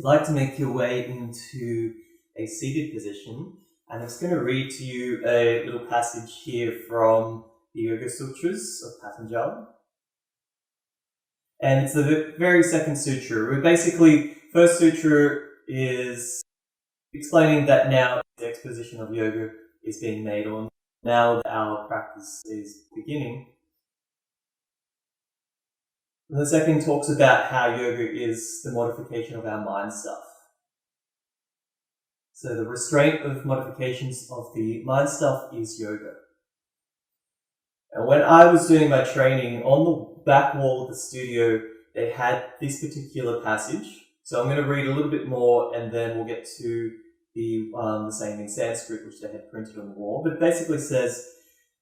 like to make your way into a seated position, and I'm just going to read to you a little passage here from the Yoga Sutras of Patanjali. And it's the very second sutra. Basically, first sutra is explaining that now the exposition of yoga is being made on. Now our practice is beginning. And the second talks about how yoga is the modification of our mind stuff. So the restraint of modifications of the mind stuff is yoga. And when I was doing my training, on the back wall of the studio, they had this particular passage. So I'm going to read a little bit more, and then we'll get to the same in Sanskrit, which they had printed on the wall. But it basically says,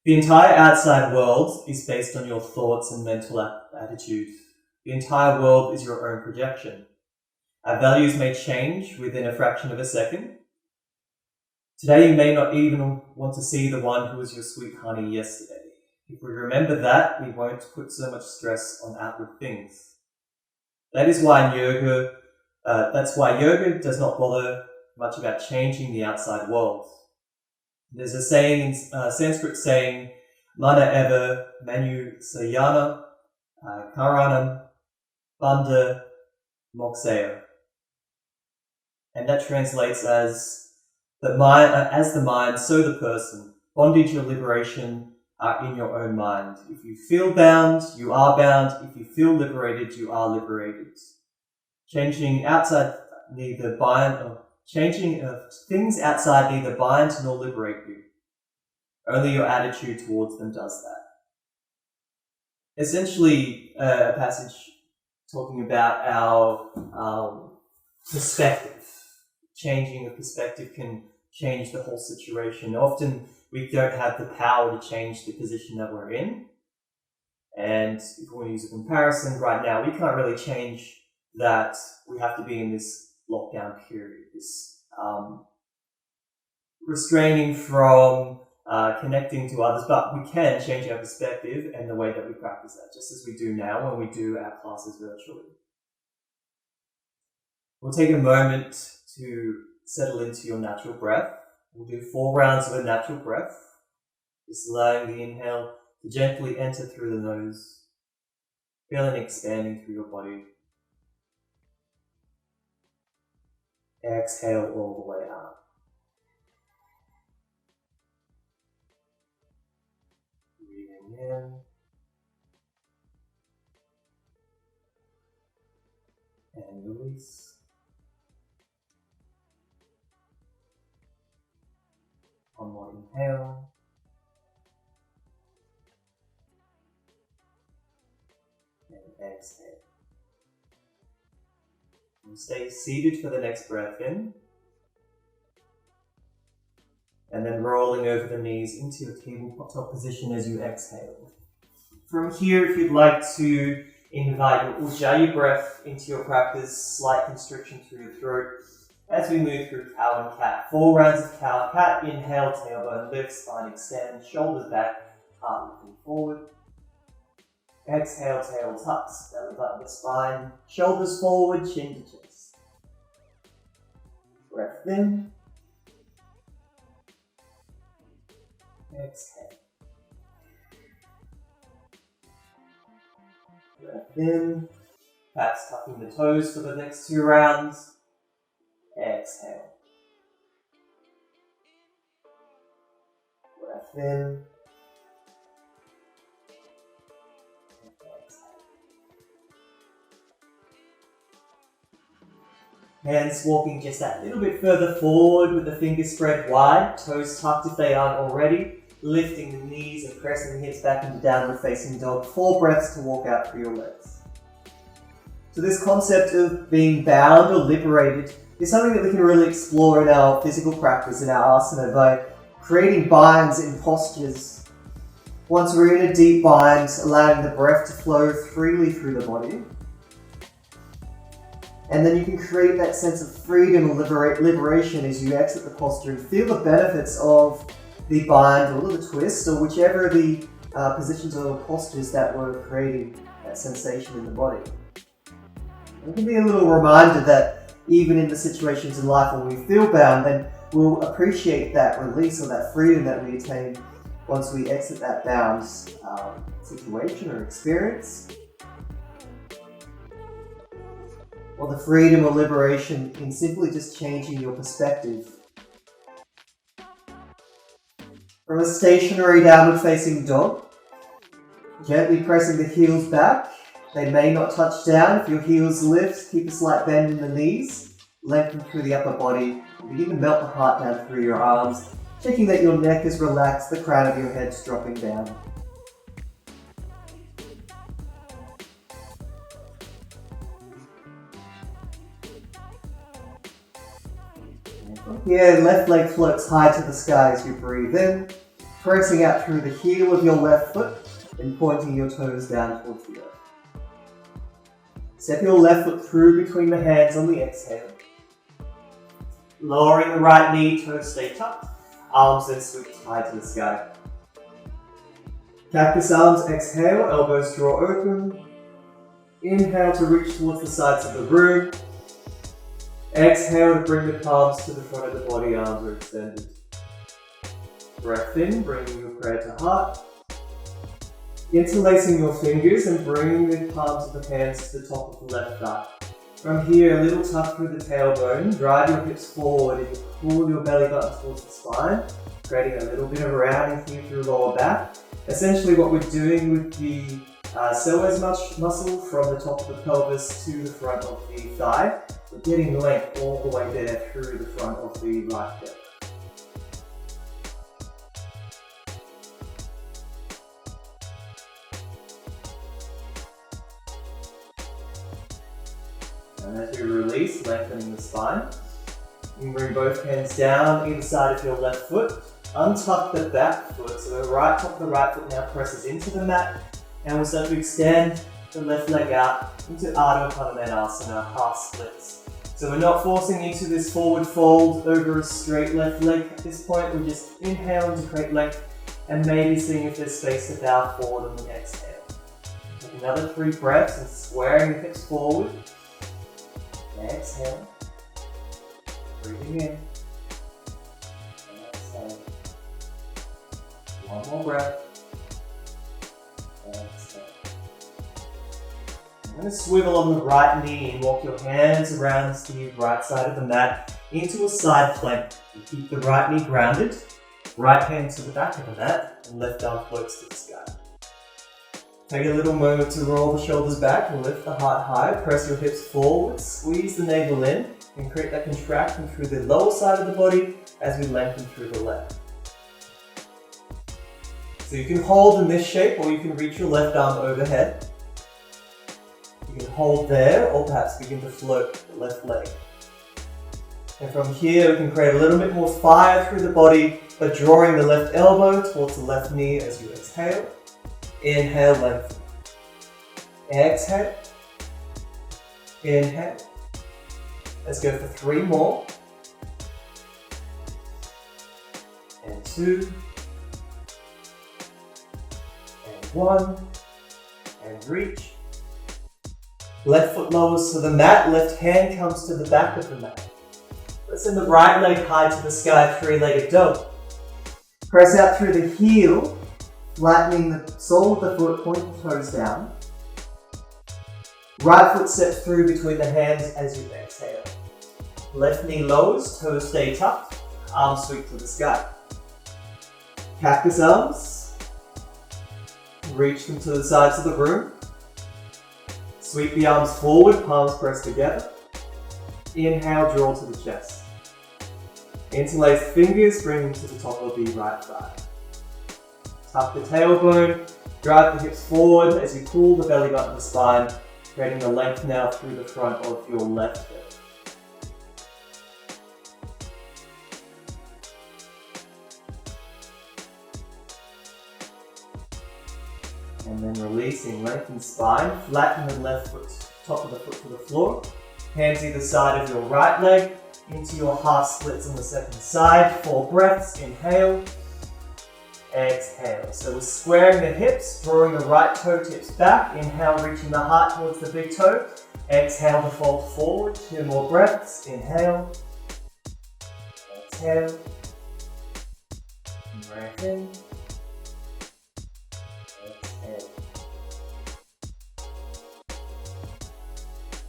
the entire outside world is based on your thoughts and mental attitude. The entire world is your own projection. Our values may change within a fraction of a second. Today you may not even want to see the one who was your sweet honey yesterday. If we remember that, we won't put so much stress on outward things. That's why yoga does not bother much about changing the outside world. There's a saying in Sanskrit saying, Mana eva manu sayana karanam bandha moksaya. And that translates as the mind, so the person. Bondage or liberation are in your own mind. If you feel bound, you are bound. If you feel liberated, you are liberated. Changing things outside neither bind nor liberate you. Only your attitude towards them does that. Essentially, a passage talking about our perspective. Changing a perspective can change the whole situation. Often we don't have the power to change the position that we're in. And if we want to use a comparison, right now we can't really change that we have to be in this lockdown period, this restraining from connecting to others, but we can change our perspective and the way that we practice that, just as we do now when we do our classes virtually. We'll take a moment to settle into your natural breath. We'll do 4 rounds of a natural breath, just allowing the inhale to gently enter through the nose, feeling expanding through your body. Exhale all the way out. Breathing in. And release. One more inhale. And exhale. And stay seated for the next breath in. And then rolling over the knees into your tabletop position as you exhale. From here, if you'd like to invite your Ujjayi breath into your practice, slight constriction through your throat, as we move through cow and cat. 4 rounds of cow and cat. Inhale, tailbone lifts, spine extends, shoulders back, heart looking forward. Exhale, tail tucks, belly button to spine, shoulders forward, chin to chest. Breath in. Exhale. Breath in. Perhaps tucking the toes for the next 2 rounds. Exhale. Breath in. Exhale. Hands walking just that little bit further forward with the fingers spread wide, toes tucked if they aren't already, lifting the knees and pressing the hips back into downward facing dog. 4 breaths to walk out through your legs. So this concept of being bound or liberated is something that we can really explore in our physical practice, in our asana, by creating binds in postures. Once we're in a deep bind, allowing the breath to flow freely through the body. And then you can create that sense of freedom or liberation as you exit the posture and feel the benefits of the bind or the twist or whichever the positions or postures that were creating that sensation in the body. It can be a little reminder that even in the situations in life when we feel bound, then we'll appreciate that release or that freedom that we attain once we exit that bound situation or experience. Or the freedom or liberation in simply just changing your perspective. From a stationary downward facing dog, gently pressing the heels back. They may not touch down. If your heels lift, keep a slight bend in the knees. Lengthen through the upper body. Begin to melt the heart down through your arms. Checking that your neck is relaxed, the crown of your head's dropping down. And from here, left leg floats high to the sky as you breathe in, pressing out through the heel of your left foot and pointing your toes down towards the earth. Step your left foot through between the hands on the exhale. Lowering the right knee, toes stay tucked, arms then sweep high to the sky. Cactus arms, exhale, elbows draw open. Inhale to reach towards the sides of the room. Exhale to bring the palms to the front of the body, arms are extended. Breath in, bringing your prayer to heart. Interlacing your fingers and bringing the palms of the hands to the top of the left thigh. From here, a little tuck through the tailbone, drive your hips forward and you pull your belly button towards the spine, creating a little bit of rounding here through the lower back. Essentially what we're doing with the psoas muscle from the top of the pelvis to the front of the thigh, we're getting length all the way there through the front of the right hip. And as we release, lengthening the spine. You can bring both hands down either side of your left foot. Untuck the back foot, so the right top of the right foot now presses into the mat. And we'll start to extend the left leg out into Ardha Padmanasana, half splits. So we're not forcing into this forward fold over a straight left leg at this point. We're just inhaling to create length and maybe seeing if there's space to bow forward on the exhale. Take another 3 breaths and squaring the hips forward. Exhale. Breathing in. Exhale. One more breath. Exhale. I'm going to swivel on the right knee and walk your hands around the right side of the mat into a side plank. You keep the right knee grounded, right hand to the back of the mat, and left arm floats to the sky. Take a little moment to roll the shoulders back and lift the heart high. Press your hips forward, squeeze the navel in, and create that contraction through the lower side of the body as we lengthen through the left. So you can hold in this shape, or you can reach your left arm overhead. You can hold there, or perhaps begin to float the left leg. And from here, we can create a little bit more fire through the body by drawing the left elbow towards the left knee as you exhale. Inhale, lengthen. Exhale. Inhale. Let's go for 3 more. And 2. And 1. And reach. Left foot lowers to the mat, left hand comes to the back of the mat. Let's send the right leg high to the sky, 3-legged dog. Press out through the heel, flattening the sole of the foot, point the toes down. Right foot steps through between the hands as you exhale. Left knee lowers, toes stay tucked, arms sweep to the sky. Cactus arms. Reach them to the sides of the room. Sweep the arms forward, palms pressed together. Inhale, draw to the chest. Interlace fingers, bring them to the top of the right thigh. Tuck the tailbone, drive the hips forward as you pull the belly button to the spine, creating the length now through the front of your left hip. And then releasing, lengthen spine, flatten the left foot, top of the foot to the floor. Hands either side of your right leg into your half splits on the second side. 4 breaths, inhale, exhale. So we're squaring the hips, drawing the right toe tips back. Inhale, reaching the heart towards the big toe. Exhale to fold forward. 2 more breaths. Inhale. Exhale. Breath in. Exhale.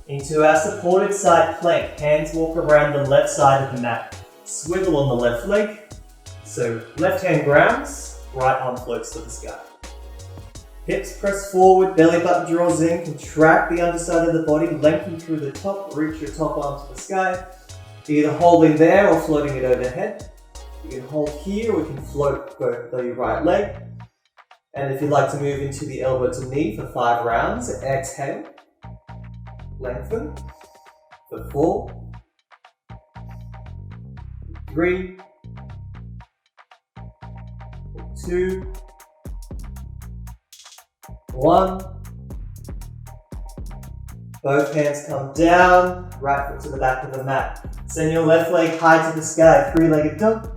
Into our supported side plank. Hands walk around the left side of the mat. Swivel on the left leg. So left hand grounds, right arm floats to the sky. Hips press forward, belly button draws in, contract the underside of the body, lengthen through the top, reach your top arm to the sky. Either holding there or floating it overhead. You can hold here or you can float both your right leg. And if you'd like to move into the elbow to knee for 5 rounds, exhale. Lengthen for 4, 3, 2, 1. Both hands come down, right foot to the back of the mat. Send your left leg high to the sky, 3-legged dog.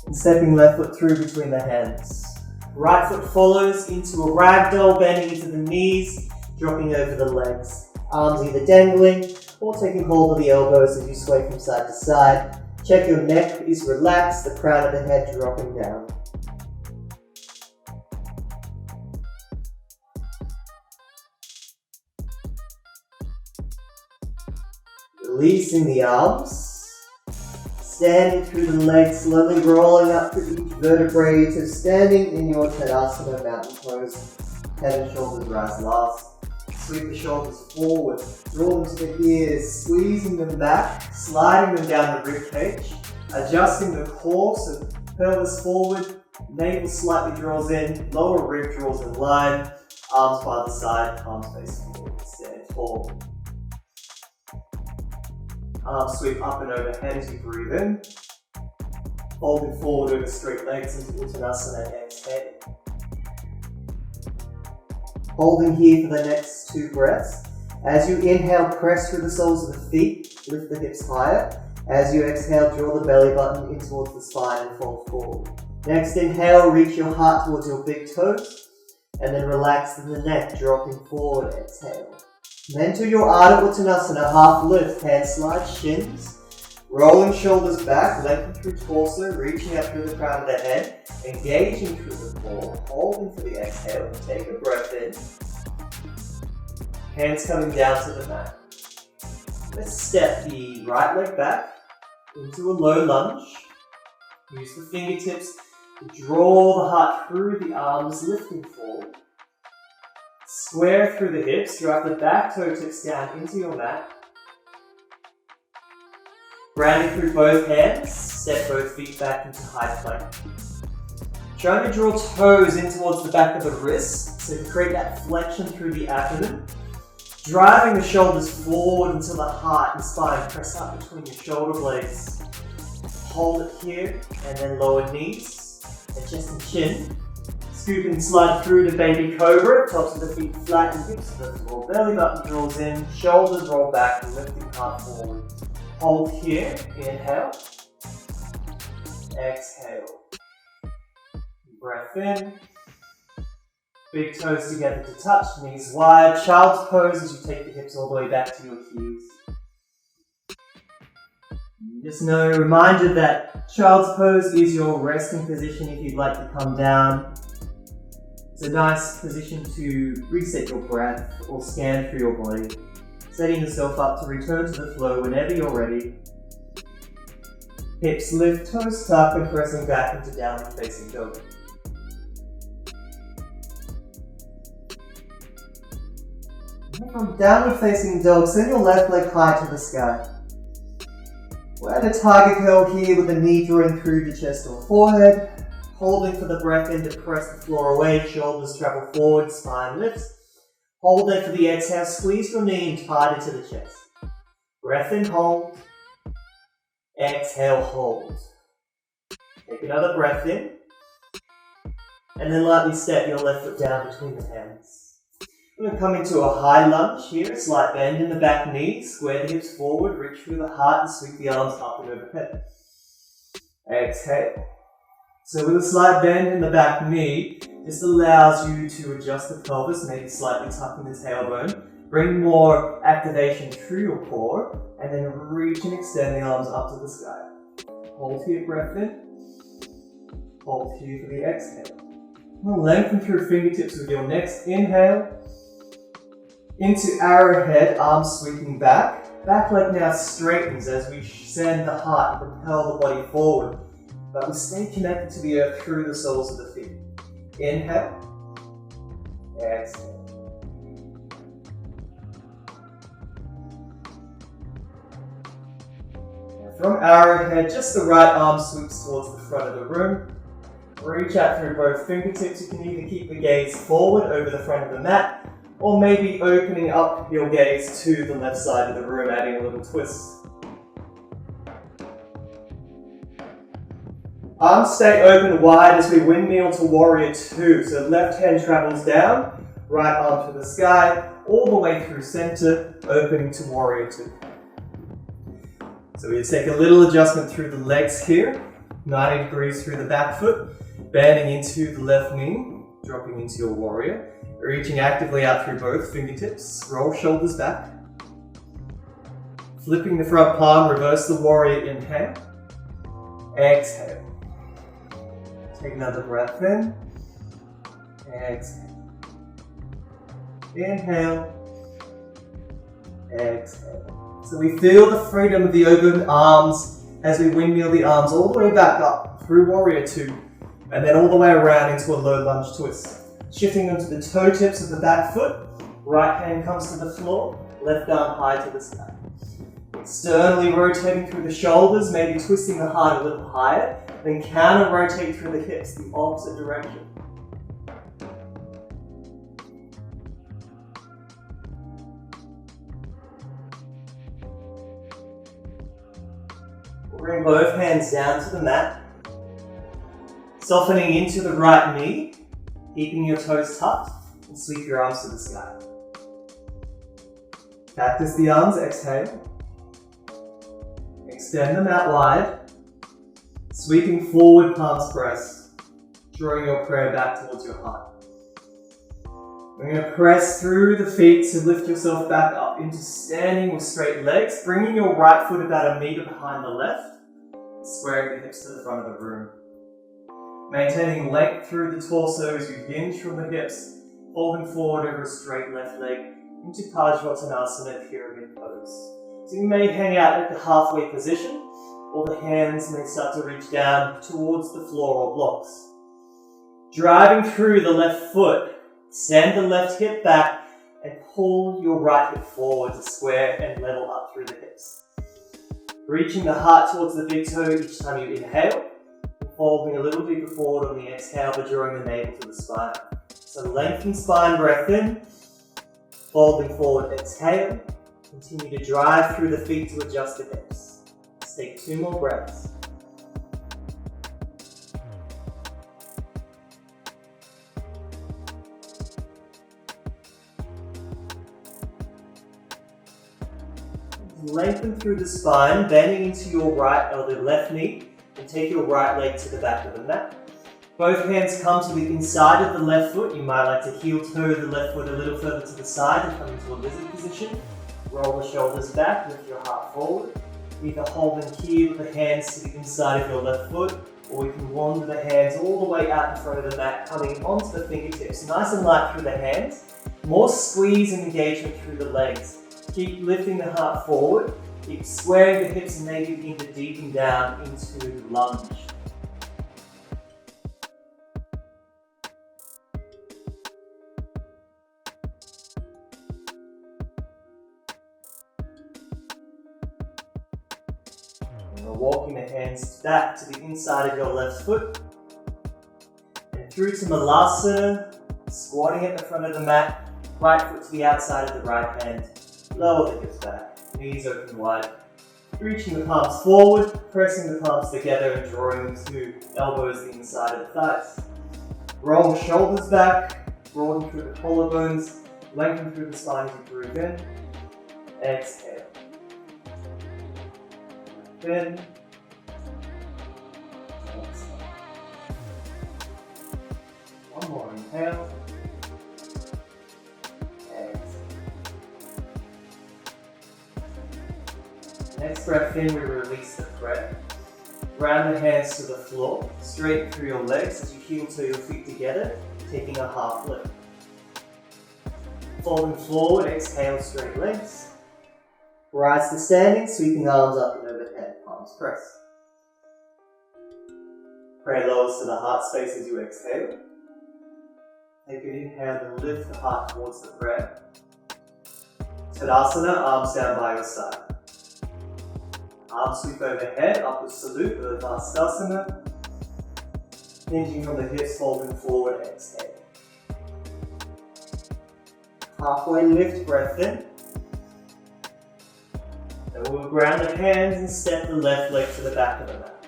And stepping left foot through between the hands. Right foot follows into a ragdoll, bending into the knees, dropping over the legs. Arms either dangling or taking hold of the elbows as you sway from side to side. Check your neck is relaxed, the crown of the head dropping down. Releasing the arms. Standing through the legs, slowly rolling up through each vertebrae to standing in your Tadasana mountain pose. Head and shoulders rise last. Sweep the shoulders forward, draw them to the ears, squeezing them back, sliding them down the rib cage, adjusting the core so pelvis forward, navel slightly draws in, lower rib draws in line, arms by the side, palms facing forward, stand tall. Arms sweep up and overhead as you breathe in, folding forward over straight legs into Uttanasana, exhale. Holding here for the next 2 breaths. As you inhale, press through the soles of the feet, lift the hips higher. As you exhale, draw the belly button in towards the spine and fold forward. Next inhale, reach your heart towards your big toes, and then relax in the neck, dropping forward, exhale. Then to your Ardha Uttanasana, half lift, hands slide, shins, rolling shoulders back, lengthen through torso, reaching up through the crown of the head, engaging through the core, holding for the exhale, take a breath in. Hands coming down to the mat. Let's step the right leg back into a low lunge. Use the fingertips to draw the heart through the arms, lifting forward. Square through the hips, drop the back toe tips down into your mat. Grounding through both hands, step both feet back into high plank. Trying to draw toes in towards the back of the wrists, so to create that flexion through the abdomen. Driving the shoulders forward until the heart and spine press up between your shoulder blades. Hold it here, and then lower knees, and chest and chin. Scoop and slide through to baby cobra, tops of the feet flat and hips to the floor. Belly button draws in, shoulders roll back, and lifting heart forward. Hold here, inhale, exhale. Breath in, big toes together to touch, knees wide, child's pose as you take the hips all the way back to your heels. Just know, reminder that child's pose is your resting position if you'd like to come down. It's a nice position to reset your breath or scan through your body. Setting yourself up to return to the flow whenever you're ready. Hips lift, toes tuck, and pressing back into downward facing dog. From downward facing dog, send your left leg high to the sky. We're at a tiger curl here with the knee drawing through to chest or forehead. Holding for the breath in to press the floor away, shoulders travel forward, spine lifts. Hold there for the exhale, squeeze your knee and tight into the chest. Breath in, hold. Exhale, hold. Take another breath in. And then lightly step your left foot down between the hands. We're going to come into a high lunge here, a slight bend in the back knee. Square the hips forward, reach through the heart and sweep the arms up and overhead. Exhale. So with a slight bend in the back knee, this allows you to adjust the pelvis, maybe slightly tucking the tailbone. Bring more activation through your core, and then reach and extend the arms up to the sky. Hold here, breath in. Hold here for the exhale. Now lengthen through fingertips with your next inhale. Into arrowhead, arms sweeping back. Back leg now straightens as we send the heart and propel the body forward. But we stay connected to the earth through the soles of the feet. Inhale. Exhale. Now from arrowhead, just the right arm sweeps towards the front of the room. Reach out through both fingertips. You can either keep the gaze forward over the front of the mat, or maybe opening up your gaze to the left side of the room, adding a little twist. Arms stay open wide as we windmill to warrior two. So left hand travels down, right arm to the sky, all the way through center, opening to warrior two. So we take a little adjustment through the legs here, 90 degrees through the back foot, bending into the left knee, dropping into your warrior. Reaching actively out through both fingertips, roll shoulders back. Flipping the front palm, reverse the warrior, inhale. Exhale. Take another breath in. Exhale. Inhale. Exhale. So we feel the freedom of the open arms as we windmill the arms all the way back up through warrior two, and then all the way around into a low lunge twist. Shifting onto the toe tips of the back foot, right hand comes to the floor, left arm high to the sky. Externally rotating through the shoulders, maybe twisting the heart a little higher, then counter rotate through the hips, the opposite direction. Bring both hands down to the mat, softening into the right knee, keeping your toes tucked, and sweep your arms to the sky. Cactus the arms, exhale. Extend them out wide. Sweeping forward, palms press, drawing your prayer back towards your heart. We're going to press through the feet to lift yourself back up into standing with straight legs, bringing your right foot about a meter behind the left, squaring the hips to the front of the room. Maintaining length through the torso as you hinge from the hips, folding forward over a straight left leg into Parsvottanasana, pyramid pose. So you may hang out at the halfway position, or the hands may start to reach down towards the floor or blocks. Driving through the left foot, send the left hip back and pull your right hip forward to square and level up through the hips. Reaching the heart towards the big toe each time you inhale. Folding a little deeper forward on the exhale, but drawing the navel to the spine. So lengthen spine, breath in. Folding forward, exhale. Continue to drive through the feet to adjust the hips. Let's take 2 more breaths. Lengthen through the spine, bending into your right or the left knee. And take your right leg to the back of the mat. Both hands come to the inside of the left foot. You might like to heel toe the left foot a little further to the side and come into a lizard position. Roll the shoulders back, lift your heart forward. Either hold and key with the hands to the inside of your left foot, or you can wander the hands all the way out in front of the mat, coming onto the fingertips. Nice and light through the hands. More squeeze and engagement through the legs. Keep lifting the heart forward. Keep squaring the hips and maybe begin to deepen down into lunge. And we're walking the hands back to the inside of your left foot. And through to Malasana, squatting at the front of the mat, right foot to the outside of the right hand. Lower the hips back. Knees open wide. Reaching the palms forward, pressing the palms together and drawing to elbows the inside of the thighs. Roll the shoulders back, broaden through the collarbones, lengthen through the spine as you breathe in. Exhale. In. Exhale. One more inhale. Exhale. Next breath in, we release the breath. Round the hands to the floor, straighten through your legs as you heel toe your feet together, taking a half lift. Folding forward, exhale, straight legs. Rise to standing, sweeping arms up and overhead, palms press. Pray lowers to the heart space as you exhale. Take an inhale and lift the heart towards the prayer. Tadasana, arms down by your side. Arms sweep overhead, upward salute, Urdhva. Hinging from the hips, folding forward, exhale. Halfway lift, breath in. Then we'll ground the hands and step the left leg to the back of the mat.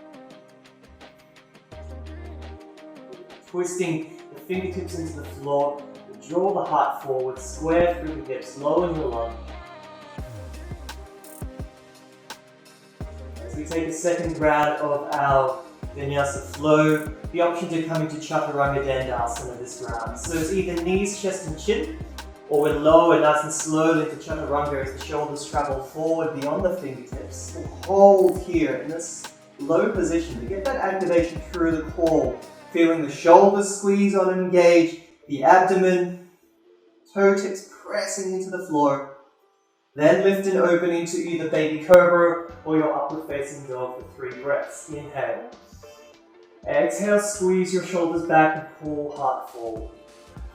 Twisting the fingertips into the floor, draw the heart forward, square through the hips, lower your lunge. As we take a second round of our Vinyasa Flow, the option to come into Chaturanga Dandasana this round. So it's either knees, chest and chin, or we're lower nice and slowly into Chaturanga as the shoulders travel forward beyond the fingertips. And hold here in this low position to get that activation through the core. Feeling the shoulders squeeze on and engage, the abdomen, toe tips pressing into the floor. Then lift and open into either baby cobra or your upward facing dog for 3 breaths. Inhale. Exhale, squeeze your shoulders back and pull heart forward.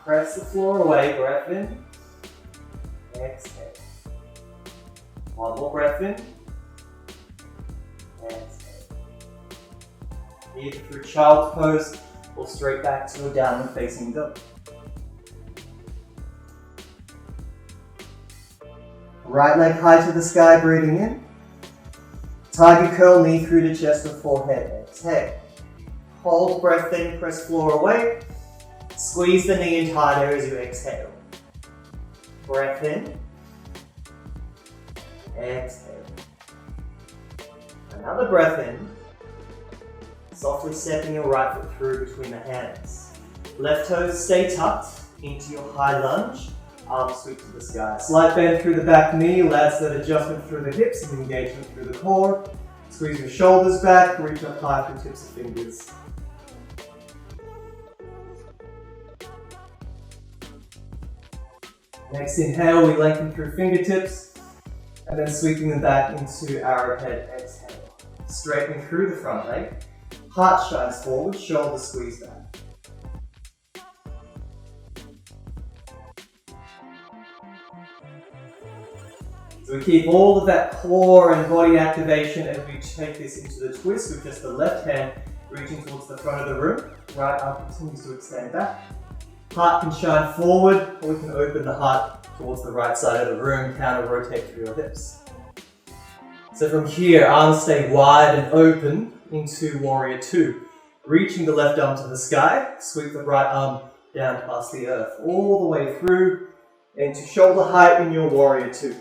Press the floor away, breath in. Exhale. One more breath in. Exhale. Either through child's pose or straight back to a downward facing dog. Right leg high to the sky, breathing in. Tiger curl, knee through the chest or forehead. Exhale. Hold breath in, press floor away. Squeeze the knee into heart area as you exhale. Breath in. Exhale. Another breath in. Softly stepping your right foot through between the hands. Left toes stay tucked into your high lunge. Arms sweep to the sky. Slight bend through the back knee allows that adjustment through the hips and engagement through the core. Squeeze your shoulders back, reach up high through tips of fingers. Next inhale, we lengthen through fingertips and then sweeping them back into arrowhead exhale. Straightening through the front leg. Heart shines forward, shoulders squeeze back. So we keep all of that core and body activation as we take this into the twist with just the left hand reaching towards the front of the room. Right arm continues to extend back. Heart can shine forward, or we can open the heart towards the right side of the room, counter rotate through your hips. So from here, arms stay wide and open into Warrior 2. Reaching the left arm to the sky, sweep the right arm down past the earth, all the way through into shoulder height in your Warrior 2.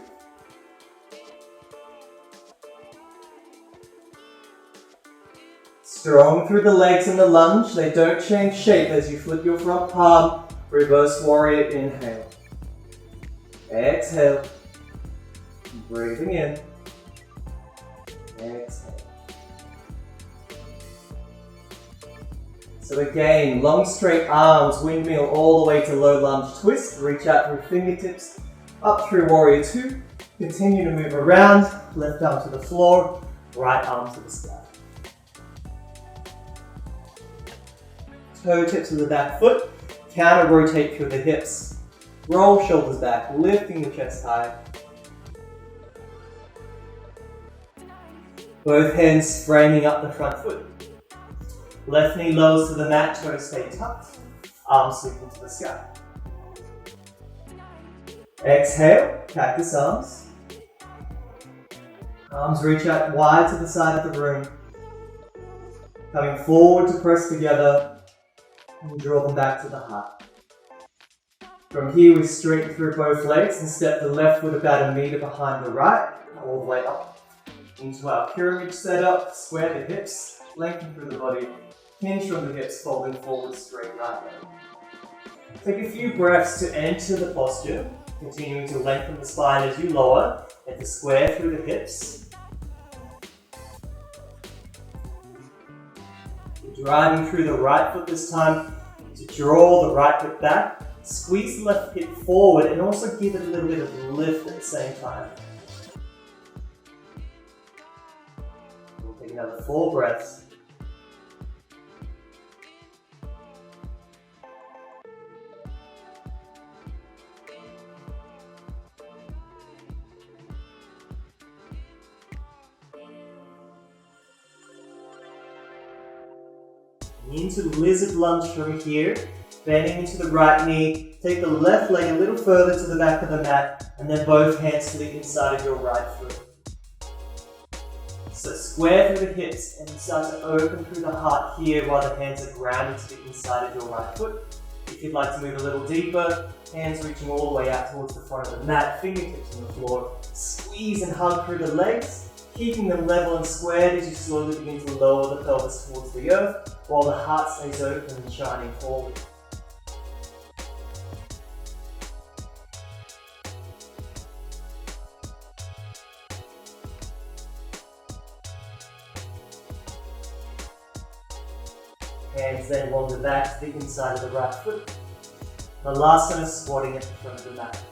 Strong through the legs in the lunge, they don't change shape as you flip your front palm, reverse warrior, inhale. Exhale. Breathing in. Exhale. So again, long straight arms, windmill all the way to low lunge twist, reach out through fingertips, up through warrior 2, continue to move around, left arm to the floor, right arm to the sky. Toe tips to the back foot, counter rotate through the hips. Roll shoulders back, lifting the chest high. Both hands framing up the front foot. Left knee lowers to the mat, toes stay tucked. Arms sweep into the sky. Exhale, cactus arms. Arms reach out wide to the side of the room. Coming forward to press together. And draw them back to the heart. From here we straighten through both legs and step the left foot about 1 meter behind the right, all the way up. Into our pyramid setup, square the hips, lengthen through the body, hinge from the hips, folding forward, straight right leg. Take a few breaths to enter the posture, continuing to lengthen the spine as you lower, and to square through the hips. Driving through the right foot this time to draw the right foot back. Squeeze the left hip forward and also give it a little bit of lift at the same time. We'll take another 4 breaths. Into lizard lunge from here, bending into the right knee, take the left leg a little further to the back of the mat, and then both hands to the inside of your right foot. So square through the hips and start to open through the heart here while the hands are grounded to the inside of your right foot. If you'd like to move a little deeper, hands reaching all the way out towards the front of the mat, fingertips on the floor, squeeze and hug through the legs, keeping them level and squared as you slowly begin to lower the pelvis towards the earth, while the heart stays open and shining forward. Hands then wander back to the inside of the right foot. The last one is squatting at the front of the mat.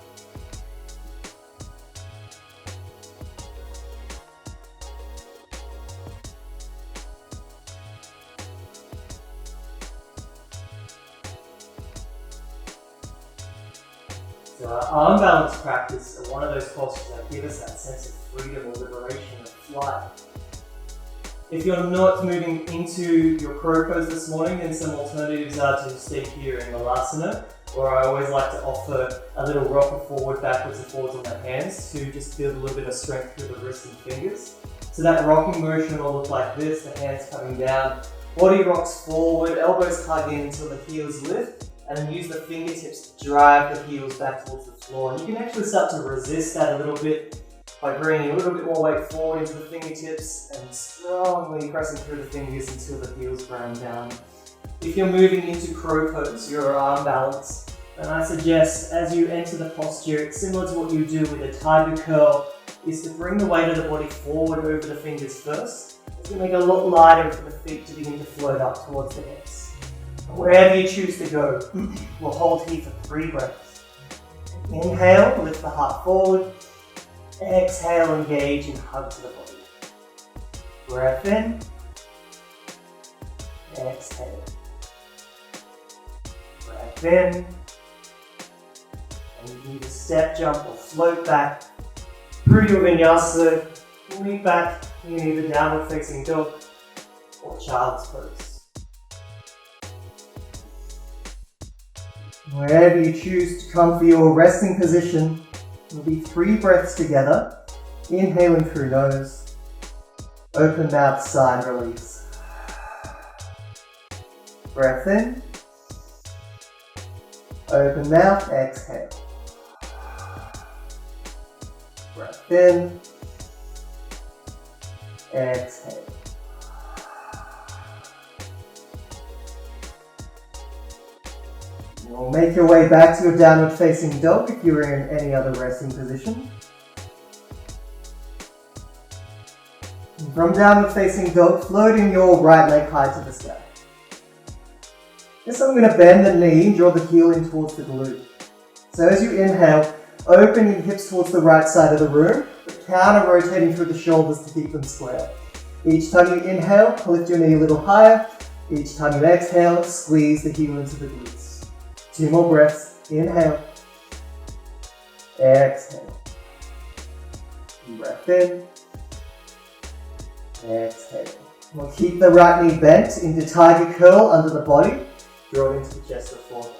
So our arm balance practice are one of those postures that give us that sense of freedom or liberation of flight. If you're not moving into your crow pose this morning, then some alternatives are to stay here in Malasana, or I always like to offer a little rocker forward, backwards and forwards on the hands to just build a little bit of strength through the wrists and fingers. So that rocking motion will look like this, the hands coming down, body rocks forward, elbows hug in until the heels lift, and then use the fingertips to drive the heels back towards the floor. And you can actually start to resist that a little bit by bringing a little bit more weight forward into the fingertips and strongly pressing through the fingers until the heels ground down. If you're moving into crow pose, your arm balance, then I suggest as you enter the posture, similar to what you do with a tiger curl, is to bring the weight of the body forward over the fingers first. It's going to make it a lot lighter for the feet to begin to float up towards the hips. Wherever you choose to go, we'll hold here for 3 breaths. Inhale, lift the heart forward. Exhale, engage and hug to the body. Breath in. Exhale. Breath in. And you can either step, jump or float back through your vinyasa. Lean back in either downward facing dog or child's pose. Wherever you choose to come for your resting position, it'll be 3 breaths together. Inhaling through nose, open mouth, sigh and release. Breath in, open mouth, exhale. Breath in, exhale. You'll make your way back to your downward facing dog if you're in any other resting position. From downward facing dog, floating your right leg high to the sky. This I'm going to bend the knee, draw the heel in towards the glute. So as you inhale, open your hips towards the right side of the room, but counter rotating through the shoulders to keep them square. Each time you inhale, lift your knee a little higher. Each time you exhale, squeeze the heel into the glutes. 2 more breaths. Inhale. Exhale. Breath in. Exhale. We'll keep the right knee bent into tiger curl under the body. Draw it into the chest or forehead.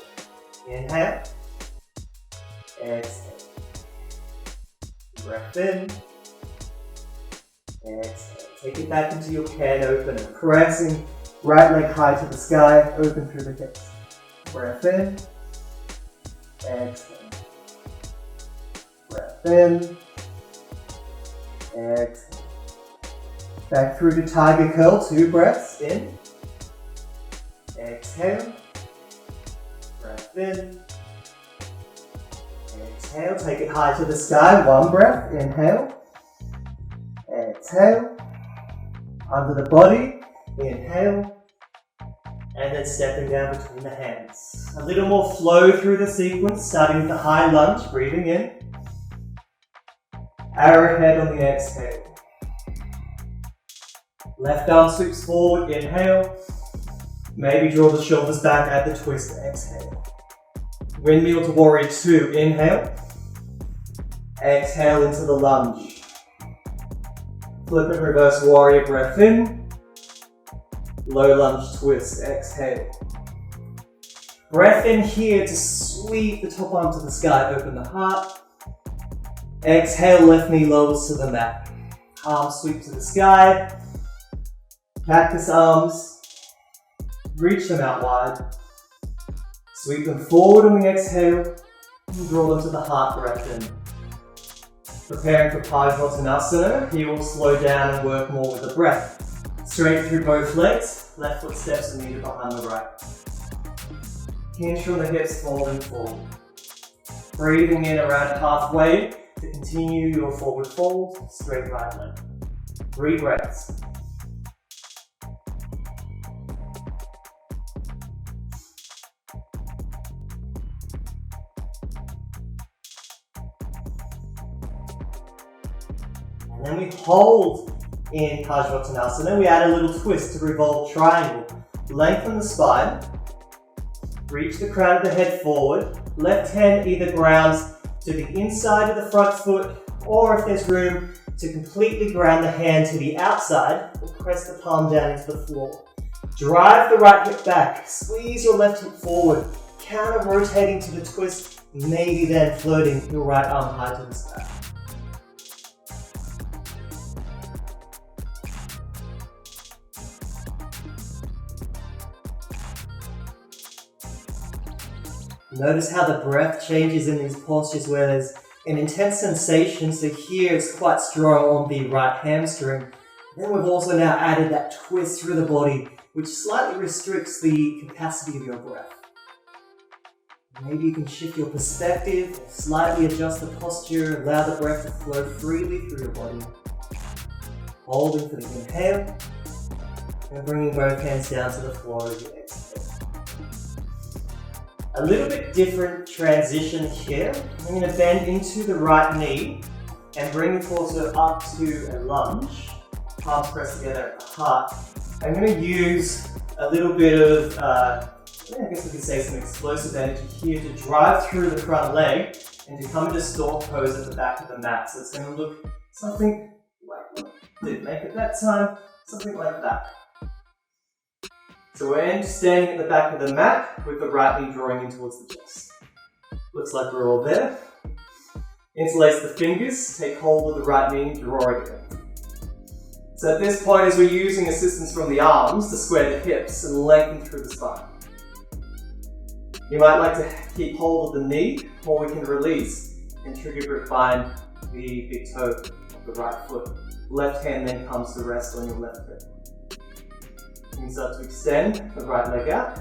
Inhale. Exhale. Breath in. Exhale. Take it back into your head open and pressing right leg high to the sky, open through the hips. Breath in, exhale. Breath in, exhale. Back through to tiger curl, 2 breaths, in, exhale. Breath in, exhale. Take it high to the sky, 1 breath, inhale, exhale. Under the body, inhale, and then stepping down between the hands. A little more flow through the sequence, starting with the high lunge, breathing in. Arrowhead on the exhale. Left arm sweeps forward, inhale. Maybe draw the shoulders back at the twist, exhale. Windmill to warrior two, inhale. Exhale into the lunge. Flip and reverse warrior, breath in. Low lunge twist, exhale. Breath in here to sweep the top arm to the sky, open the heart. Exhale, left knee lowers to the mat. Arms sweep to the sky. Cactus arms. Reach them out wide. Sweep them forward on the exhale. And draw them to the heart, breath in. Preparing for Parsvottanasana, here we'll slow down and work more with the breath. Straight through both legs, left foot steps immediately behind the right. Hinge from the hips, folding forward. Breathing in around halfway to continue your forward fold, straight right leg. 3 breaths. And then we hold in Parsvottanasana. We add a little twist to revolve triangle. Lengthen the spine. Reach the crown of the head forward. Left hand either grounds to the inside of the front foot, or if there's room, to completely ground the hand to the outside, or press the palm down into the floor. Drive the right hip back. Squeeze your left hip forward. Counter rotating to the twist, maybe then floating your right arm high to the sky. Notice how the breath changes in these postures where there's an intense sensation. So here it's quite strong on the right hamstring. Then we've also now added that twist through the body, which slightly restricts the capacity of your breath. Maybe you can shift your perspective, slightly adjust the posture, allow the breath to flow freely through your body. Holding for the inhale, and bringing both hands down to the floor as you exhale. A little bit different transition here. I'm going to bend into the right knee and bring the torso up to a lunge. Palms pressed together at the heart. I'm going to use a little bit of, I guess we could say some explosive energy here to drive through the front leg and to come into stork pose at the back of the mat. So it's going to look something like what I did make at that time, something like that. So we're in, standing at the back of the mat with the right knee drawing in towards the chest. Looks like we're all there. Interlace the fingers, take hold of the right knee, draw it in. So at this point, as we're using assistance from the arms to square the hips and lengthen through the spine. You might like to keep hold of the knee, or we can release and trigger grip find the big toe of the right foot. Left hand then comes to rest on your left hip. You can start to extend the right leg out.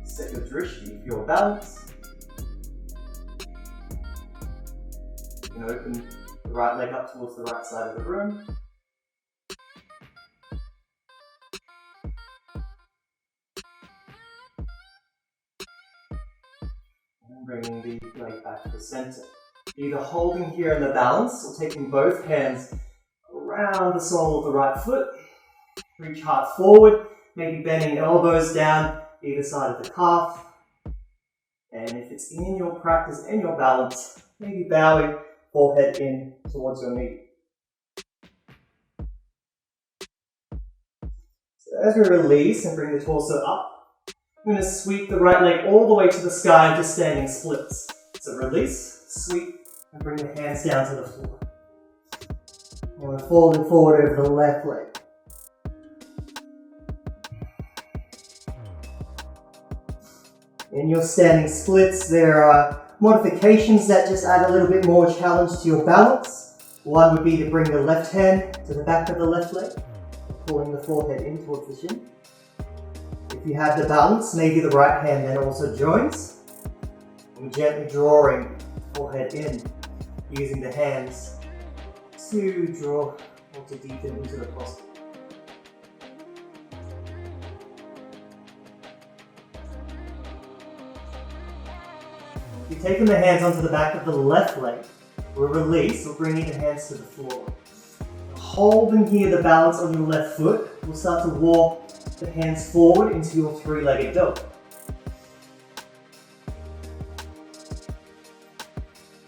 Set your drishti for your balance. You can open the right leg up towards the right side of the room. And bringing the leg back to the center. Either holding here in the balance or taking both hands around the sole of the right foot. Reach heart forward, maybe bending elbows down either side of the calf. And if it's in your practice and your balance, maybe bowing forehead in towards your knee. So as we release and bring the torso up, I'm going to sweep the right leg all the way to the sky into standing splits. So release, sweep, and bring the hands down to the floor. And we're folding forward over the left leg. In your standing splits, there are modifications that just add a little bit more challenge to your balance. One would be to bring the left hand to the back of the left leg, pulling the forehead in towards the shin. If you have the balance, maybe the right hand then also joins. And gently drawing forehead in, using the hands to draw or to deepen into the posture. you're taking the hands onto the back of the left leg, we'll release, we'll bring your hands to the floor. Holding here the balance on your left foot, we'll start to walk the hands forward into your three-legged dog.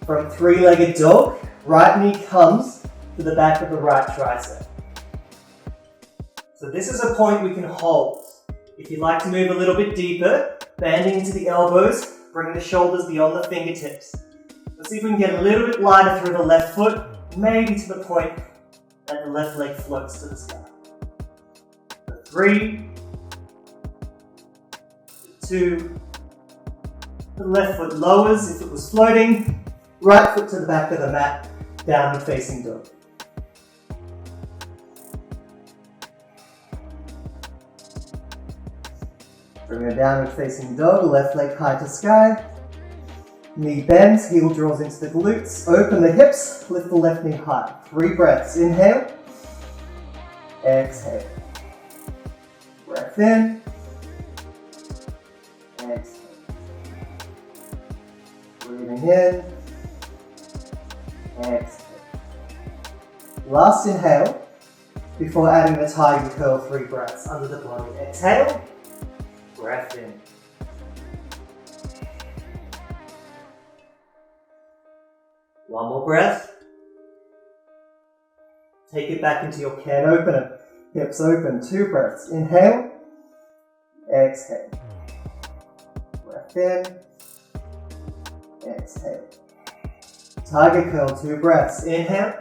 From three-legged dog, right knee comes to the back of the right tricep. So this is a point we can hold. If you'd like to move a little bit deeper, bending into the elbows, bring the shoulders beyond the fingertips. Let's see if we can get a little bit lighter through the left foot, maybe to the point that the left leg floats to the sky. For 3, 2, the left foot lowers if it was floating, right foot to the back of the mat, downward facing dog. Bring a downward facing dog, left leg high to sky. Knee bends, heel draws into the glutes. Open the hips, lift the left knee high. 3 breaths. Inhale. Exhale. Breath in. Exhale. Breathing in. Exhale. Last inhale before adding the tiger curl 3 breaths under the body. Exhale. Breath in. One more breath. Take it back into your can opener. Hips open. 2 breaths. Inhale. Exhale. Breath in. Exhale. Tiger curl. 2 breaths. Inhale.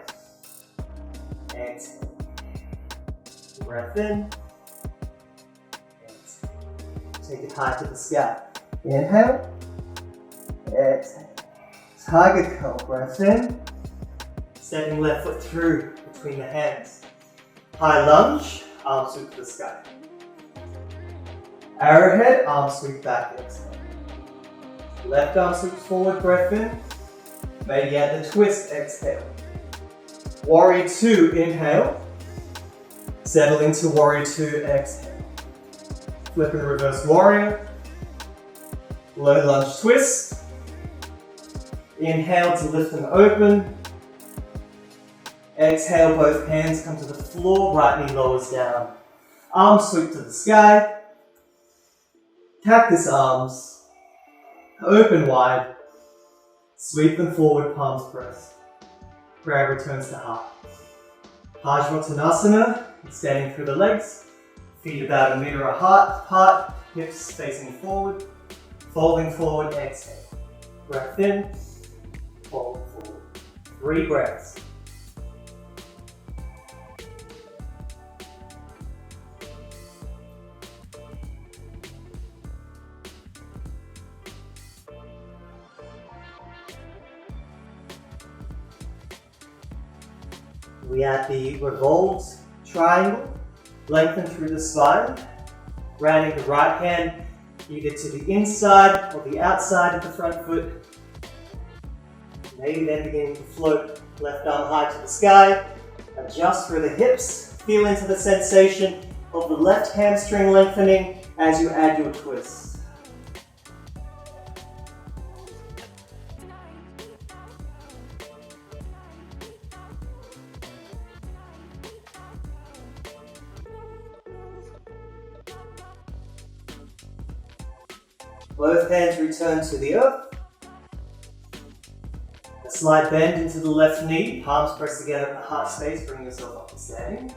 Exhale. Breath in. Take it high to the sky. Inhale. Exhale. Tiger curl. Breath in. Stepping left foot through between the hands. High lunge. Arm sweep to the sky. Arrowhead. Arm sweep back. Exhale. Left arm sweeps forward. Breath in. Maybe add the twist. Exhale. Warrior 2. Inhale. Settle into Warrior 2. Exhale. Flip in the reverse warrior. Low lunge twist. Inhale to lift and open. Exhale, both hands come to the floor, right knee lowers down. Arms sweep to the sky. Cactus arms. Open wide. Sweep them forward, palms pressed. Prayer returns to heart. Pajvottanasana, standing through the legs. Feet about a meter apart, hips facing forward, folding forward, exhale. Breath in, fold forward. 3 breaths. We add the revolved triangle. Lengthen through the spine, rounding the right hand either to the inside or the outside of the front foot. Maybe then beginning to float, left arm high to the sky. Adjust through the hips, feel into the sensation of the left hamstring lengthening as you add your twist. Both hands return to the earth. A slight bend into the left knee, palms pressed together at the heart space, bring yourself up to standing.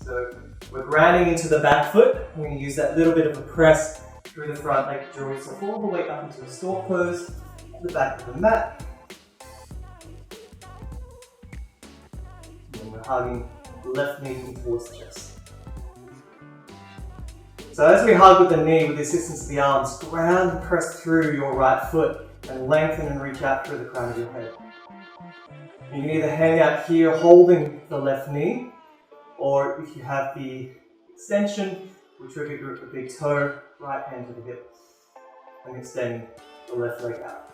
So we're grounding into the back foot. We're going to use that little bit of a press through the front leg, draw yourself all the way up into a stork pose, to the back of the mat. And we're hugging the left knee towards the chest. So as we hug with the knee, with the assistance of the arms, ground and press through your right foot and lengthen and reach out through the crown of your head. You can either hang out here holding the left knee, or if you have the extension, we trigger grip the big toe, right hand to the hip, and extend the left leg out.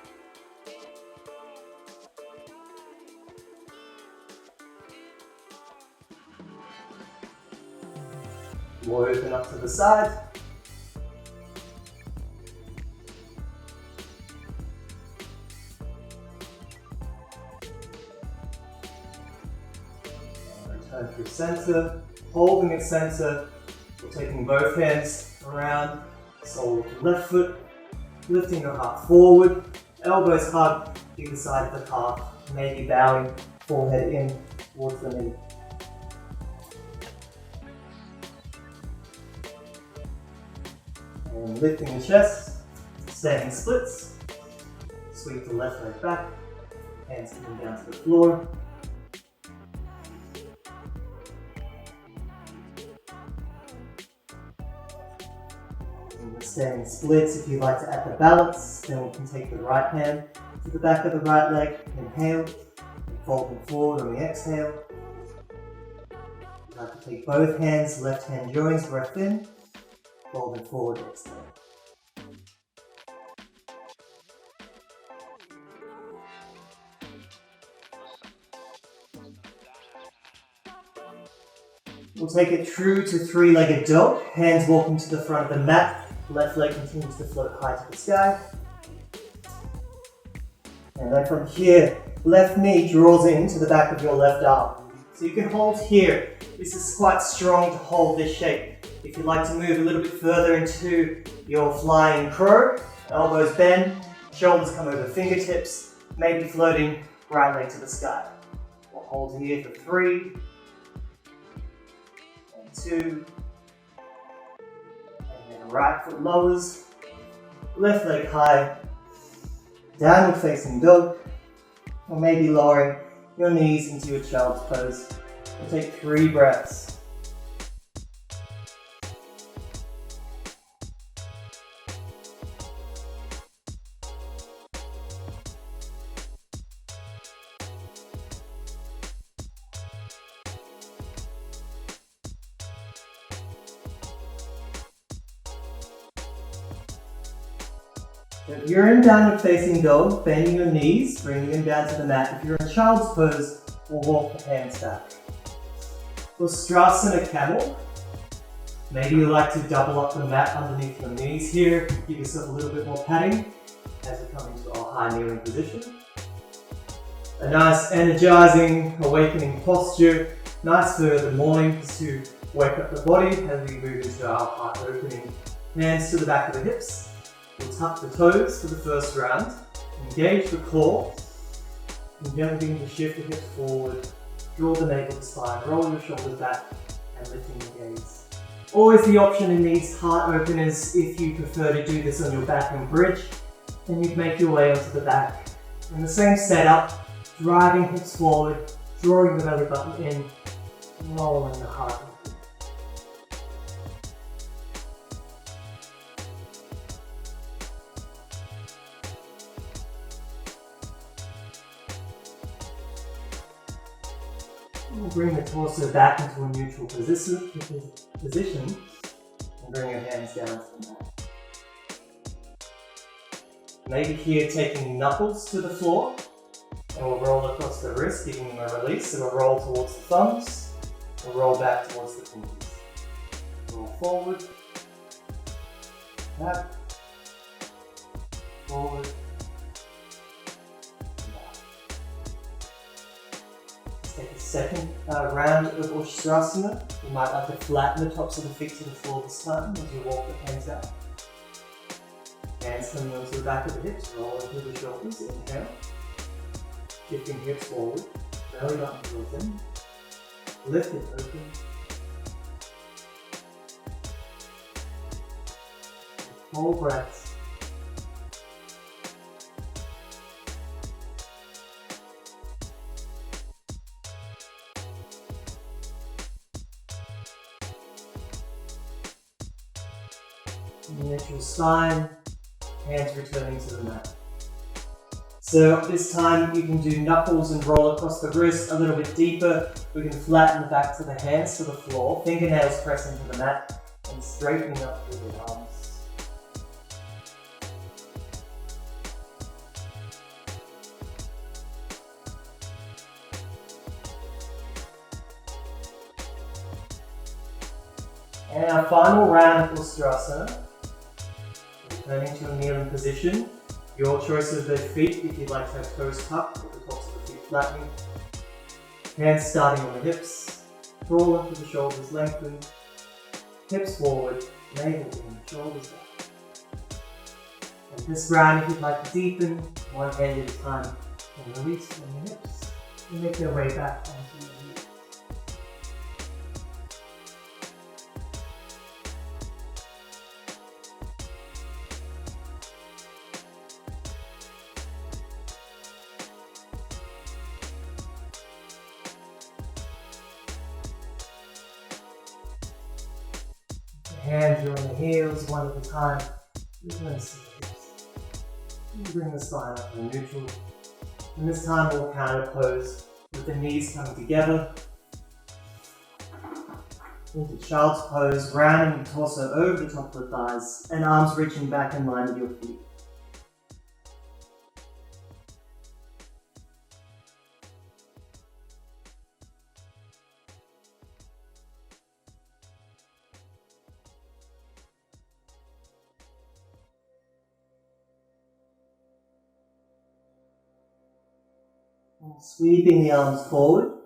We'll open up to the side. Turn through center, holding at center. We're taking both hands around, sole of the left foot, lifting your heart forward, elbows hug either side of the calf, maybe bowing forehead in towards the knee. And lifting the chest, standing splits, sweep the left leg back, hands coming down to the floor. Standing splits, if you'd like to add the balance, then we can take the right hand to the back of the right leg, inhale, and folding forward on the exhale. You'd like to take both hands, left hand joins, breath in, folding forward, exhale. We'll take it true to three-legged dog, hands walking to the front of the mat. Left leg continues to float high to the sky. And then from here, left knee draws into the back of your left arm. So you can hold here. This is quite strong to hold this shape. If you'd like to move a little bit further into your flying crow, elbows bend, shoulders come over fingertips, maybe floating right leg to the sky. We'll hold here for 3, and 2, right foot lowers, left leg high, downward facing dog, or maybe lowering your knees into your child's pose. We'll take 3 breaths. If you're in downward facing dog, bending your knees, bringing them down to the mat. If you're in child's pose, we'll walk the hands back. Ustrasana camel. Maybe you like to double up the mat underneath your knees here. Give yourself a little bit more padding as we come into our high kneeling position. A nice energizing, awakening posture. Nice for the morning to wake up the body as we move into our heart opening. Hands to the back of the hips. We'll tuck the toes for the first round, engage the core, and gently begin to shift the hips forward, draw the navel to spine, roll your shoulders back, and lifting the gaze. Always the option in these heart openers, if you prefer to do this on your back and bridge, then you'd make your way onto the back. In the same setup, driving hips forward, drawing the belly button in, rolling the heart open. We'll bring the torso back into a neutral position and bring your hands down to the mat. Maybe here taking knuckles to the floor, and we'll roll across the wrist, giving them a release. So we'll roll towards the thumbs, we'll roll back towards the fingers. Roll forward, back, forward, take a second round of Ustrasana. You might like to flatten the tops of the feet to the floor this time as you walk the hands out. Hands coming onto the back of the hips, rolling through the shoulders, inhale. Shifting hips forward, belly button draws in. Lift it open. 4 breaths. Neutral spine, hands returning to the mat. So this time you can do knuckles and roll across the wrist a little bit deeper. We can flatten the backs of the hands to the floor, fingernails press into the mat, and straightening up through the arms. And our final round of Ustrasana. Returning to a kneeling position. Your choice of the feet, if you'd like to have toes tucked or the tops of the feet flattening. Hands starting on the hips. Draw into the shoulders, lengthen, hips forward, navel in, shoulders back. And this round, if you'd like to deepen, one hand at a time, and release from the hips, and make their way back onto your knees. Hands are on the heels, one at a time. Release the hips. And bring the spine up to neutral. And this time we'll counter pose with the knees coming together. Into child's pose, rounding the torso over the top of the thighs and arms reaching back in line with your feet. Sweeping the arms forward,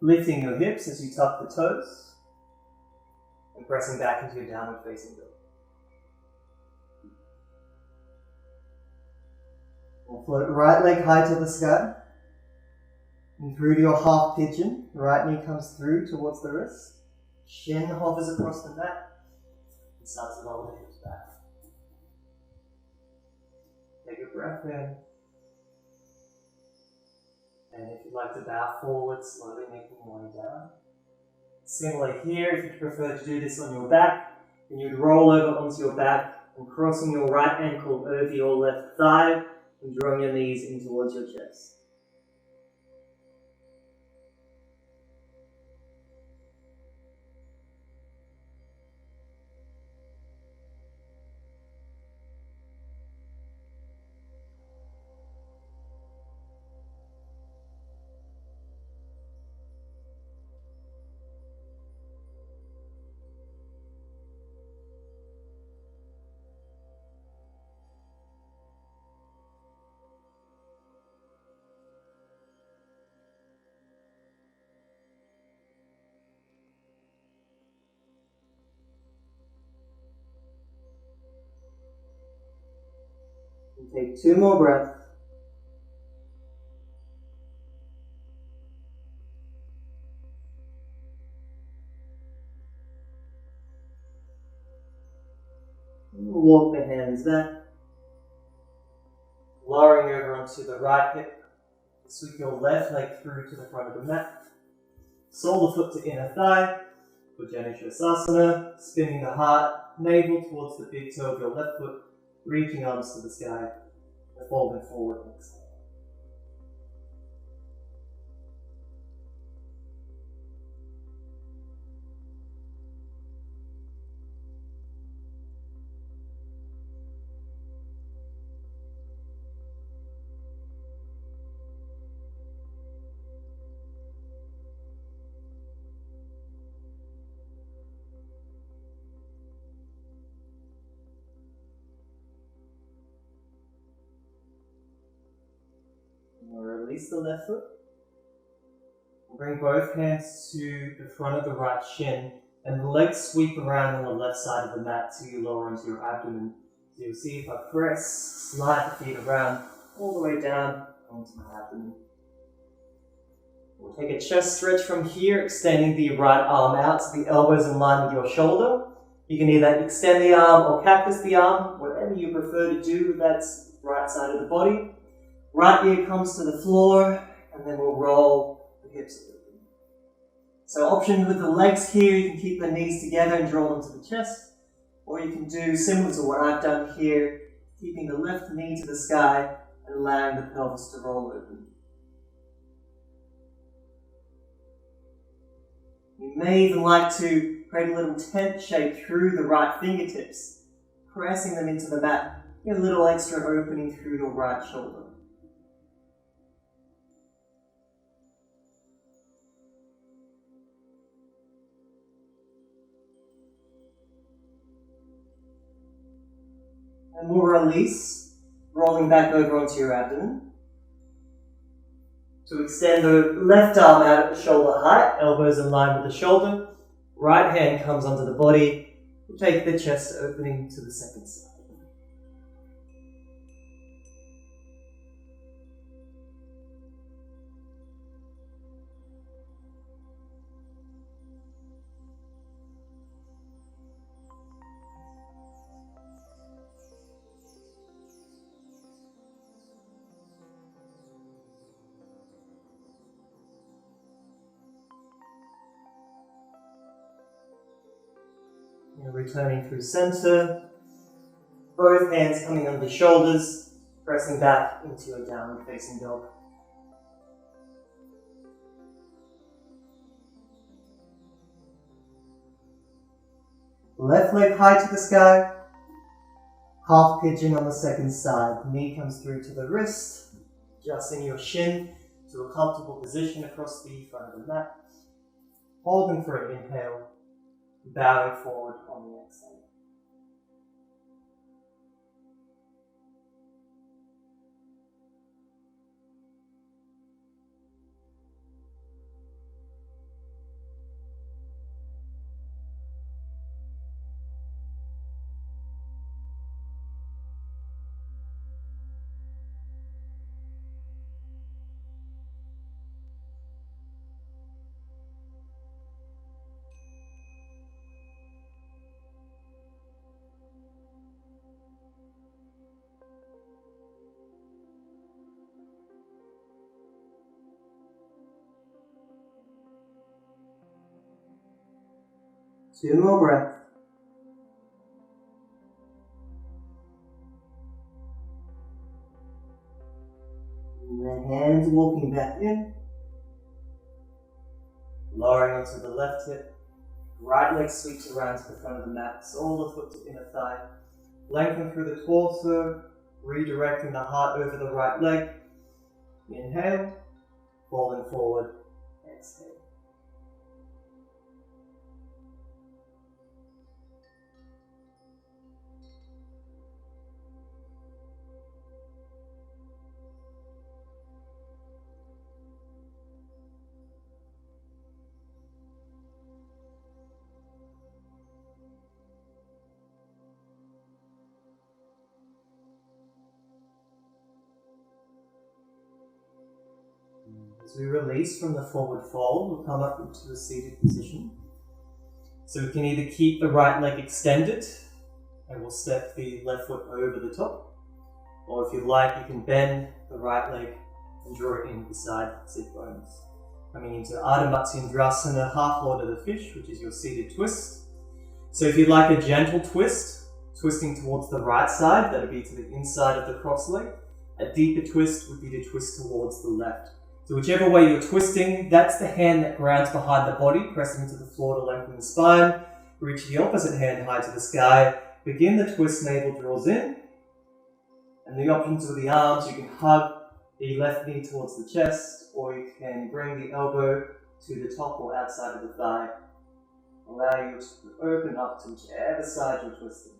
lifting your hips as you tuck the toes, and pressing back into your downward facing dog. We'll float right leg high to the sky, and through to your half pigeon. Right knee comes through towards the wrist, shin hovers across the mat, and starts to lower the hips back. Take a breath in. And if you'd like to bow forward, slowly making your way down. Similarly here, if you prefer to do this on your back, then you'd roll over onto your back and crossing your right ankle over your left thigh and drawing your knees in towards your chest. And take 2 more breaths. Walk the hands back, lowering over onto the right hip. Sweep your left leg through to the front of the mat. Sole the foot to inner thigh. Vinyasa, spinning the heart, navel towards the big toe of your left foot, reaching arms to the sky, and folding forward next. Release the left foot. Bring both hands to the front of the right shin and the legs sweep around on the left side of the mat till you lower into your abdomen. So you'll see if I press, slide the feet around all the way down onto my abdomen. We'll take a chest stretch from here, extending the right arm out so the elbows in line with your shoulder. You can either extend the arm or cactus the arm, whatever you prefer to do with that right side of the body. Right ear comes to the floor, and then we'll roll the hips a little bit. So option with the legs here, you can keep the knees together and draw them to the chest. Or you can do similar to what I've done here, keeping the left knee to the sky and allowing the pelvis to roll open. You may even like to create a little tent shape through the right fingertips, pressing them into the mat. Get a little extra opening through your right shoulder. And we'll release, rolling back over onto your abdomen. To extend the left arm out at the shoulder height, elbows in line with the shoulder, right hand comes under the body, we'll take the chest opening to the second side. And returning through center, both hands coming under the shoulders, pressing back into a downward facing dog. Left leg high to the sky, half pigeon on the second side. Knee comes through to the wrist, adjusting your shin to a comfortable position across the front of the mat. Holding for an inhale, bowing forward on the exhale. Two more breaths. And the hands walking back in. Lowering onto the left hip. Right leg sweeps around to the front of the mat. Sole the foot to inner thigh. Lengthen through the torso. Redirecting the heart over the right leg. Inhale. Falling forward. Exhale. As we release from the forward fold, we'll come up into a seated position. So we can either keep the right leg extended, and we'll step the left foot over the top, or if you like, you can bend the right leg and draw it in beside sit bones. Coming into Ardha Matsyendrasana, half lord of the fish, which is your seated twist. So if you'd like a gentle twist, twisting towards the right side, that would be to the inside of the cross leg. A deeper twist would be to twist towards the left. So whichever way you're twisting, that's the hand that grounds behind the body, pressing into the floor to lengthen the spine. Reach the opposite hand high to the sky. Begin the twist, navel draws in. And the options with the arms, you can hug the left knee towards the chest, or you can bring the elbow to the top or outside of the thigh. Allow you to open up to whichever side you're twisting.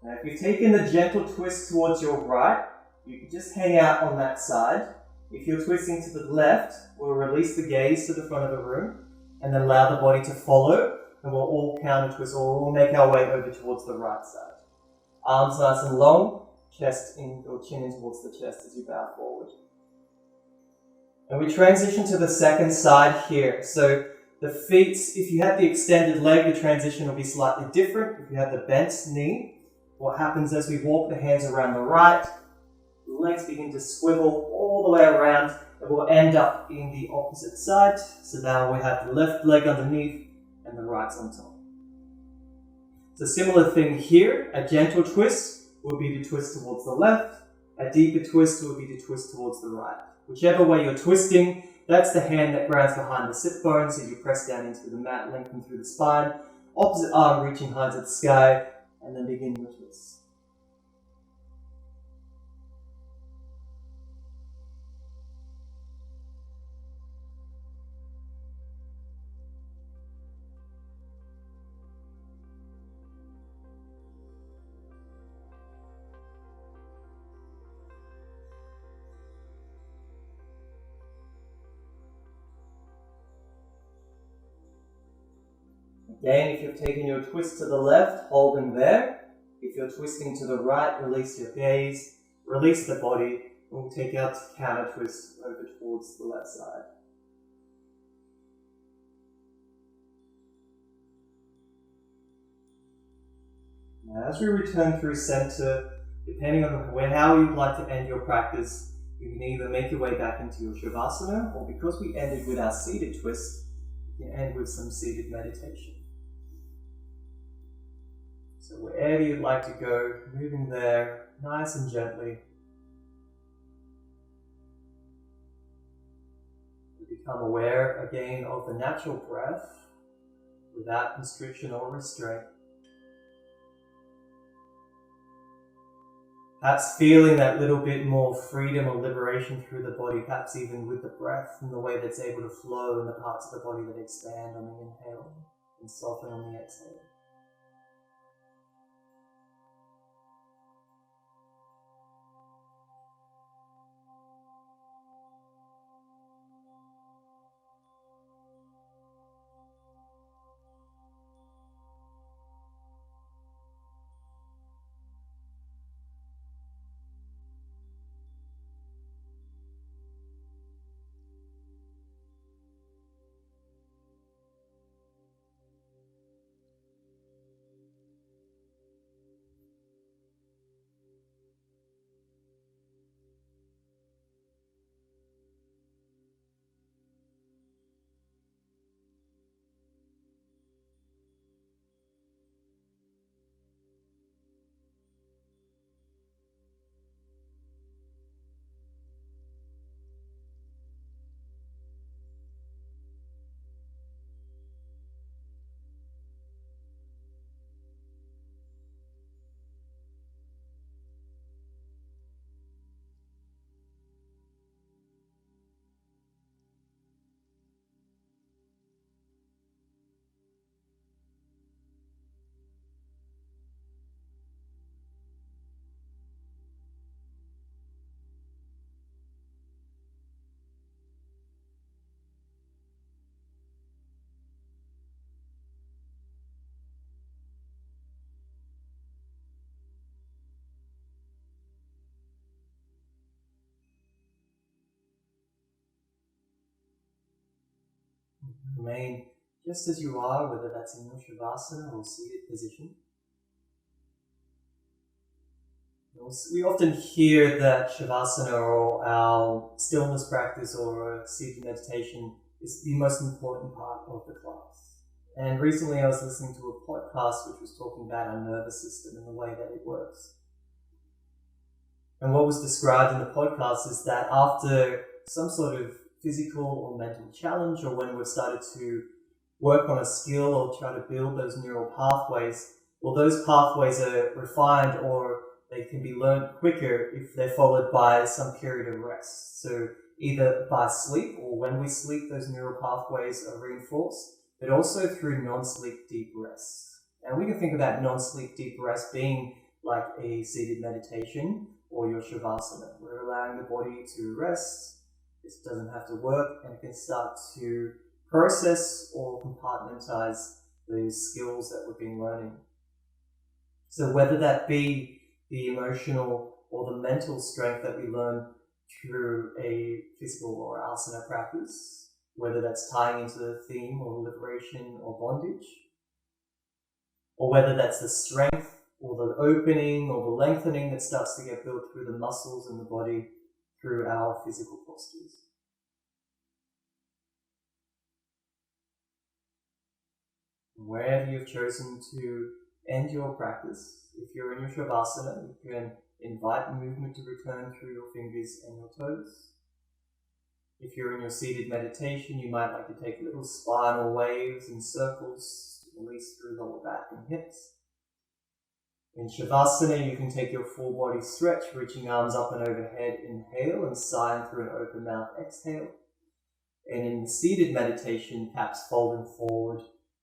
Now if you've taken the gentle twist towards your right, you can just hang out on that side. If you're twisting to the left, we'll release the gaze to the front of the room and then allow the body to follow, and we'll all counter twist, or we'll make our way over towards the right side. Arms nice and long, chest in or chin in towards the chest as you bow forward. And we transition to the second side here. So the feet, if you have the extended leg, the transition will be slightly different. If you have the bent knee, what happens as we walk the hands around the right, the legs begin to swivel all the way around, and we'll end up in the opposite side. So now we have the left leg underneath and the right's on top. It's a similar thing here. A gentle twist will be to twist towards the left. A deeper twist will be to twist towards the right. Whichever way you're twisting, that's the hand that grounds behind the sit bones as you press down into the mat, lengthen through the spine. Opposite arm reaching high to the sky, and then begin your twist. Again, if you're taking your twist to the left, hold them there. If you're twisting to the right, release your gaze, release the body, and we'll take our counter twist over towards the left side. Now, as we return through center, depending on how you'd like to end your practice, you can either make your way back into your Shavasana, or because we ended with our seated twist, you can end with some seated meditation. So wherever you'd like to go, moving there, nice and gently. You become aware again of the natural breath, without constriction or restraint. Perhaps feeling that little bit more freedom or liberation through the body, perhaps even with the breath and the way that's able to flow in the parts of the body that expand on the inhale and soften on the exhale. Remain just as you are, whether that's in your Shavasana or seated position. We often hear that Shavasana or our stillness practice or seated meditation is the most important part of the class. And recently I was listening to a podcast which was talking about our nervous system and the way that it works. And what was described in the podcast is that after some sort of physical or mental challenge, or when we've started to work on a skill or try to build those neural pathways, well, those pathways are refined or they can be learned quicker if they're followed by some period of rest. So either by sleep, or when we sleep, those neural pathways are reinforced, but also through non-sleep deep rest. And we can think about non-sleep deep rest being like a seated meditation or your Shavasana. We're allowing the body to rest. It doesn't have to work, and it can start to process or compartmentalize those skills that we've been learning. So whether that be the emotional or the mental strength that we learn through a physical or asana practice, whether that's tying into the theme or liberation or bondage, or whether that's the strength or the opening or the lengthening that starts to get built through the muscles in the body through our physical postures. Wherever you've chosen to end your practice, if you're in your Shavasana, you can invite movement to return through your fingers and your toes. If you're in your seated meditation, you might like to take little spinal waves and circles to release through lower back and hips. In Shavasana, you can take your full body stretch, reaching arms up and overhead, inhale, and sign through an open mouth, exhale. And in seated meditation, perhaps folding forward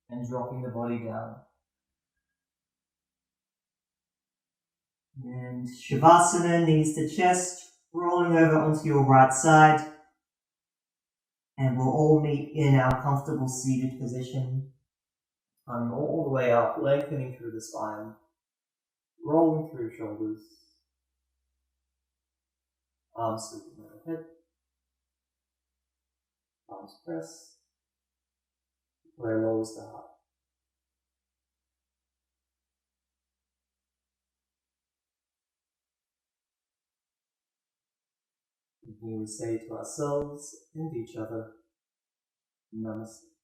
and dropping the body down. And Shavasana, knees to chest, rolling over onto your right side. And we'll all meet in our comfortable seated position. Coming all the way up, lengthening through the spine, rolling through your shoulders, arms sweeping overhead, arms press, where it lowers the heart. And here we say to ourselves and each other, Namaste.